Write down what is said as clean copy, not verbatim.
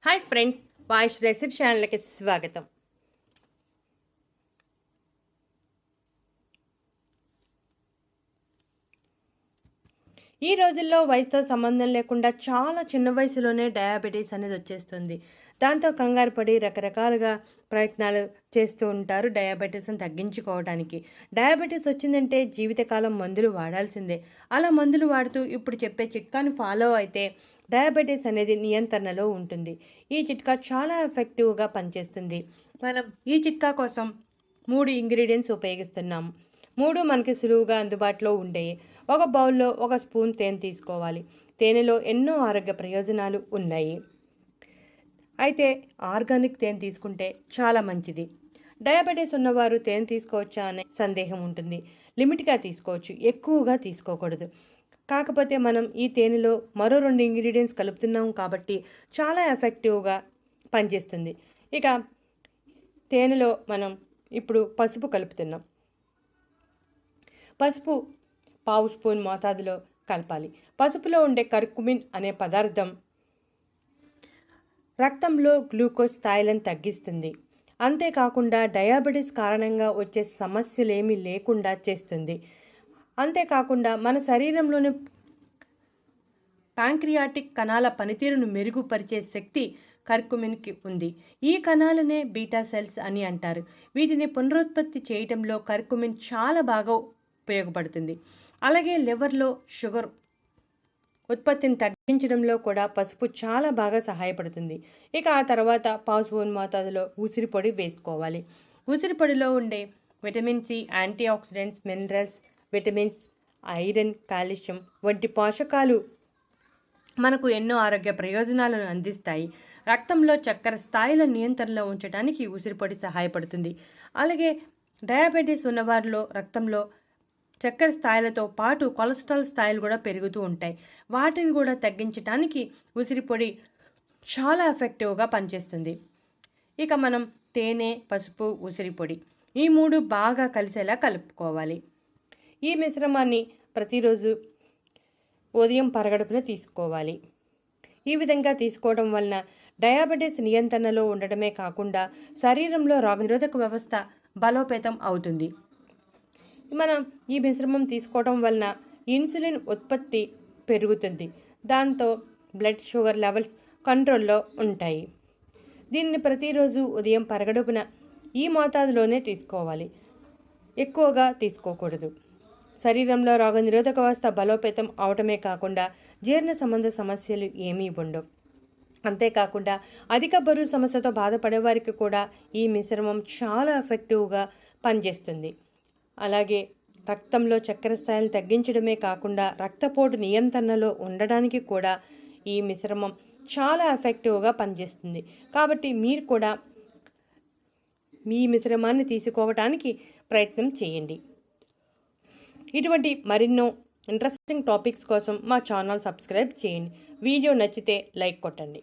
Hi friends, వాయిష్ recipe ఛానల్కి స్వాగతం. ఈ రోజుల్లో వయసుతో సంబంధం లేకుండా చాలా చిన్న వయసులోనే డయాబెటీస్ అనేది వచ్చేస్తుంది. దాంతో కంగారు పడి రకరకాలుగా ప్రయత్నాలు చేస్తూ ఉంటారు డయాబెటీస్ని తగ్గించుకోవడానికి. డయాబెటీస్ వచ్చిందంటే జీవితకాలం మందులు వాడాల్సిందే. అలా మందులు వాడుతూ ఇప్పుడు చెప్పే చిట్కాను ఫాలో అయితే డయాబెటీస్ అనేది నియంత్రణలో ఉంటుంది. ఈ చిట్కా చాలా ఎఫెక్టివ్గా పనిచేస్తుంది. మనం ఈ చిట్కా కోసం 3 ఇంగ్రీడియంట్స్ ఉపయోగిస్తున్నాము. 3 మనకి సులువుగా అందుబాటులో ఉండేవి. ఒక బౌల్లో 1 స్పూన్ తేనె తీసుకోవాలి. తేనెలో ఎన్నో ఆరోగ్య ప్రయోజనాలు ఉన్నాయి. అయితే ఆర్గానిక్ తేనె తీసుకుంటే చాలా మంచిది. డయాబెటీస్ ఉన్నవారు తేనె తీసుకోవచ్చా అనే సందేహం ఉంటుంది. లిమిట్గా తీసుకోవచ్చు, ఎక్కువగా తీసుకోకూడదు. కాకపోతే మనం ఈ తేనెలో మరో 2 ఇంగ్రీడియంట్స్ కలుపుతున్నాం కాబట్టి చాలా ఎఫెక్టివ్గా పనిచేస్తుంది. ఇక తేనెలో మనం ఇప్పుడు పసుపు కలుపుతున్నాం. పసుపు 1/2 స్పూన్ మోతాదులో కలపాలి. పసుపులో ఉండే కర్కుమిన్ అనే పదార్థం రక్తంలో గ్లూకోజ్ స్థాయిలను తగ్గిస్తుంది. అంతేకాకుండా డయాబెటీస్ కారణంగా వచ్చే సమస్యలేమీ లేకుండా చేస్తుంది. అంతేకాకుండా మన శరీరంలోని ప్యాంక్రియాటిక్ కణాల పనితీరును మెరుగుపరిచే శక్తి కర్కుమిన్కి ఉంది. ఈ కణాలనే బీటా సెల్స్ అని అంటారు. వీటిని పునరుత్పత్తి చేయడంలో కర్కుమిన్ చాలా బాగా ఉపయోగపడుతుంది. అలాగే లివర్లో షుగర్ ఉత్పత్తిని తగ్గించడంలో కూడా పసుపు చాలా బాగా సహాయపడుతుంది. ఇక ఆ తర్వాత 1/2 స్పూన్ మోతాదులో ఉసిరిపొడి వేసుకోవాలి. ఉసిరిపొడిలో ఉండే vitamin C, antioxidants, minerals, vitamins, iron, calcium వంటి పోషకాలు మనకు ఎన్నో ఆరోగ్య ప్రయోజనాలను అందిస్తాయి. రక్తంలో చక్కెర స్థాయిల నియంత్రణలో ఉంచడానికి ఉసిరిపొడి సహాయపడుతుంది. అలాగే డయాబెటీస్ ఉన్నవారిలో రక్తంలో చక్కెర స్థాయిలతో పాటు కొలెస్ట్రాల్ స్థాయిలు కూడా పెరుగుతూ ఉంటాయి. వాటిని కూడా తగ్గించడానికి ఉసిరిపొడి చాలా ఎఫెక్టివ్గా పనిచేస్తుంది. ఇక మనం తేనె, పసుపు, ఉసిరిపొడి ఈ 3 బాగా కలిసేలా కలుపుకోవాలి. ఈ మిశ్రమాన్ని ప్రతిరోజు ఉదయం పరగడుపున తీసుకోవాలి. ఈ విధంగా తీసుకోవడం వలన డయాబెటీస్ నియంత్రణలో ఉండటమే కాకుండా శరీరంలో రోగనిరోధక వ్యవస్థ బలోపేతం అవుతుంది. మనం ఈ మిశ్రమం తీసుకోవడం వలన ఇన్సులిన్ ఉత్పత్తి పెరుగుతుంది. దాంతో బ్లడ్ షుగర్ లెవెల్స్ కంట్రోల్లో ఉంటాయి. దీన్ని ప్రతిరోజు ఉదయం పరగడుపున ఈ మోతాదులోనే తీసుకోవాలి. ఎక్కువగా తీసుకోకూడదు. శరీరంలో రోగనిరోధక వ్యవస్థ బలోపేతం అవటమే కాకుండా జీర్ణ సంబంధ సమస్యలు ఏమీ ఉండవు. అంతేకాకుండా అధిక బరువు సమస్యతో బాధపడే వారికి కూడా ఈ మిశ్రమం చాలా ఎఫెక్టివ్గా పనిచేస్తుంది. అలాగే రక్తంలో చక్కెర స్థాయిలు తగ్గించడమే కాకుండా రక్తపోటు నియంత్రణలో ఉండడానికి కూడా ఈ మిశ్రమం చాలా ఎఫెక్టివ్గా పనిచేస్తుంది. కాబట్టి మీరు కూడా మీ మిశ్రమాన్ని తీసుకోవడానికి ప్రయత్నం చేయండి. ఇటువంటి మరెన్నో ఇంట్రెస్టింగ్ టాపిక్స్ కోసం మా ఛానల్ సబ్స్క్రైబ్ చేయండి. వీడియో నచ్చితే లైక్ కొట్టండి.